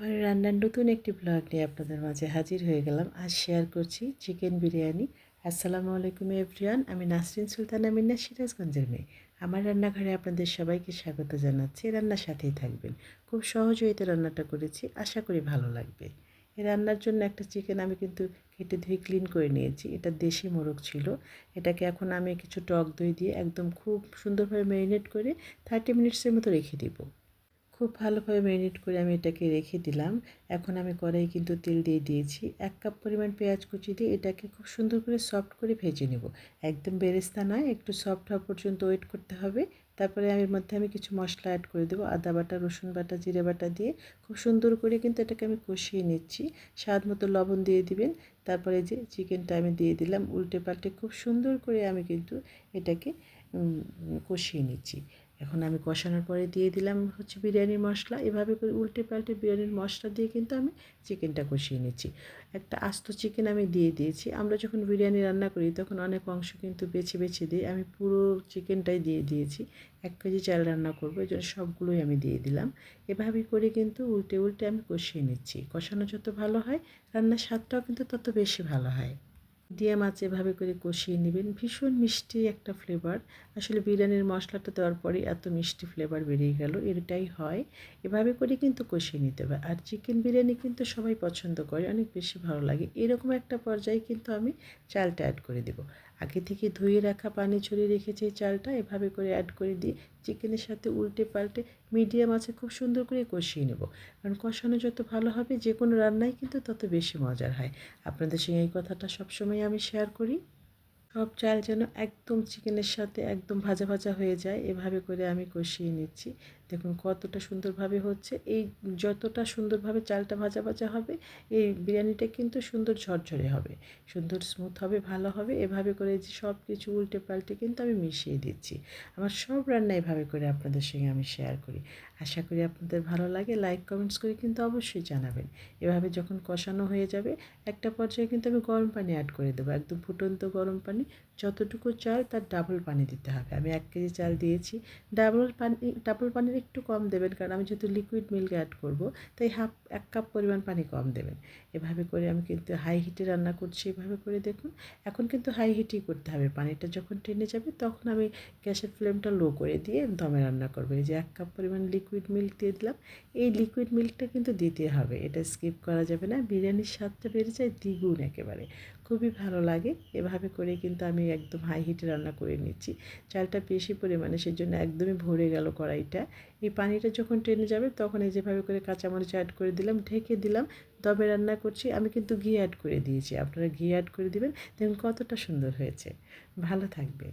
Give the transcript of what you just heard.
আবার রান্নার নতুন একটি ব্লগ নিয়ে আপনাদের মাঝে হাজির হয়ে গেলাম। আজ শেয়ার করছি চিকেন বিরিয়ানি। আসসালামু আলাইকুম এভরিওয়ান, আমি নাসরিন সুলতানা মিন্না, সিরাজগঞ্জের মেয়ে। আমার রান্নাঘরে আপনাদের সবাইকে স্বাগত জানাচ্ছি। রান্নার সাথেই থাকবেন। খুব সহজে এই রান্নাটা করেছি, আশা করি ভালো লাগবে। এই রান্নার জন্য একটা চিকেন আমি কিন্তু কেটে ধুয়ে ক্লিন করে নিয়েছি। এটা দেশি মোরগ ছিল। এটাকে এখন আমি কিছু টক দই দিয়ে একদম খুব সুন্দরভাবে ম্যারিনেট করে 30 মিনিটসের মতো রেখে দিব। খুব ভালোভাবে ম্যারিনেট করে আমি এটাকে রেখে দিলাম। এখন আমি কড়াই কিন্তু তেল দিয়ে দিয়েছি। 1 কাপ পরিমাণ পেঁয়াজ কুচি দিয়ে এটাকে খুব সুন্দর করে সফট করে ভেজে নেব। একদম বেরেস্তা নয়, একটু সফট হওয়া পর্যন্ত ওয়েট করতে হবে। তারপরে এর মধ্যে আমি কিছু মশলা অ্যাড করে দেবো। আদা বাটা, রসুন বাটা, জিরে বাটা দিয়ে খুব সুন্দর করে কিন্তু এটাকে আমি কষিয়ে নিচ্ছি। স্বাদ মতো লবণ দিয়ে দিবেন। তারপরে যে চিকেনটা আমি দিয়ে দিলাম, উল্টে পাল্টে খুব সুন্দর করে আমি কিন্তু এটাকে কষিয়ে নিচ্ছি। এখন আমি কষানোর পরে দিয়ে দিলাম বিরিয়ানির মশলা। এভাবে করে উল্টে পাল্টে বিরিয়ানির মশলা দিয়ে কিন্তু আমি চিকেনটা কষিয়ে নিচ্ছি। একটা আস্ত চিকেন আমি দিয়ে দিয়েছি। আমরা যখন বিরিয়ানি রান্না করি তখন অনেক অংশ কিন্তু বেছে বেছে দিই। আমি পুরো চিকেনটাই দিয়ে দিয়েছি। 1 কেজি চাল রান্না করবো, এই জন্য সবগুলোই আমি দিয়ে দিলাম। এভাবে করে কিন্তু উল্টে উল্টে আমি কষিয়ে নিচ্ছি। কষানো যত ভালো হয়, রান্নার স্বাদটাও কিন্তু তত বেশি ভালো হয়। মিডিয়াম আঁচে এভাবে করে কষিয়ে নেবেন। ভীষণ মিষ্টি একটা ফ্লেভার। আসলে বিরিয়ানির মশলাটা দেওয়ার পরে এত মিষ্টি ফ্লেভার বেরিয়ে গেল, এটাই হয়। এভাবে করে কিন্তু কষিয়ে নিতে হবে। আর চিকেন বিরিয়ানি কিন্তু সবাই পছন্দ করে, অনেক বেশি ভালো লাগে। এরকম একটা পর্যায়ে কিন্তু আমি চালটা অ্যাড করে দেব। আগে থেকে ধুয়ে রাখা পানি ছড়িয়ে রেখেছি এই চালটা, এভাবে করে অ্যাড করে দিয়ে চিকেনের সাথে উল্টে পাল্টে মিডিয়াম আঁচে খুব সুন্দর করে কষিয়ে নেব। কারণ কষানো যত ভালো হবে, যে কোনো রান্নাই কিন্তু তত বেশি মজার হয়। আপনাদের সঙ্গে এই কথাটা সবসময় আমি শেয়ার করি। সব চাল যেন একদম চিকেনের সাথে একদম ভাজা ভাজা হয়ে যায়, এভাবে করে আমি কষিয়ে নিচ্ছি। দেখুন কতটা সুন্দরভাবে হচ্ছে। এই যতটা সুন্দরভাবে চালটা ভাজা ভাজা হবে, এই বিরিয়ানিটা কিন্তু সুন্দর ঝরঝরে হবে, সুন্দর স্মুথ হবে, ভালো হবে। এভাবে করে যে সব কিছু উল্টে পাল্টে কিন্তু আমি মিশিয়ে দিচ্ছি। আমার সব রান্না এভাবে করে আপনাদের সঙ্গে আমি শেয়ার করি। আশা করি আপনাদের ভালো লাগে। লাইক কমেন্টস করে কিন্তু অবশ্যই জানাবেন। এভাবে যখন কষানো হয়ে যাবে, একটা পর্যায়ে কিন্তু আমি গরম পানি অ্যাড করে দেবো, একদম ফুটন্ত গরম পানি। যতটুকু চাল তার ডাবল পানি দিতে হবে। আমি 1 কেজি চাল দিয়েছি। ডাবল পানির একটু কম দেবেন, কারণ আমি যেহেতু লিকুইড মিল্ক অ্যাড করব, তাই 1 কাপ পরিমাণ পানি কম দেবেন। এভাবে করে আমি কিন্তু হাই হিটে রান্না করছি। এভাবে করে দেখুন। এখন কিন্তু হাই হিটেই করতে হবে। পানিটা যখন টেনে যাবে তখন আমি গ্যাসের ফ্লেমটা লো করে দিয়ে দমে রান্না করবো। এই যে 1 কাপ পরিমাণ লিকুইড মিল্ক দিয়ে দিলাম। এই লিকুইড মিল্কটা কিন্তু দিতে হবে, এটা স্কিপ করা যাবে না। বিরিয়ানির স্বাদটা বেড়ে যায় দ্বিগুণ একেবারে, খুবই ভালো লাগে। এভাবে করে কিন্তু আমি একদম হাই হিটে রান্না করে নিচ্ছি। চালটা বেশি পরিমাণে, সেজন্য একদমই ভরে গেল কড়াইটা। এই পানিটা যখন টেনে যাবে তখন এই যেভাবে করে কাঁচামরিচ অ্যাড করে দিলাম, ঢেকে দিলাম। দমে রান্না করছি। আমি কিন্তু ঘি অ্যাড করে দিয়েছি, আপনারা ঘি অ্যাড করে দিবেন। দেখুন কতটা সুন্দর হয়েছে। ভালো থাকবে।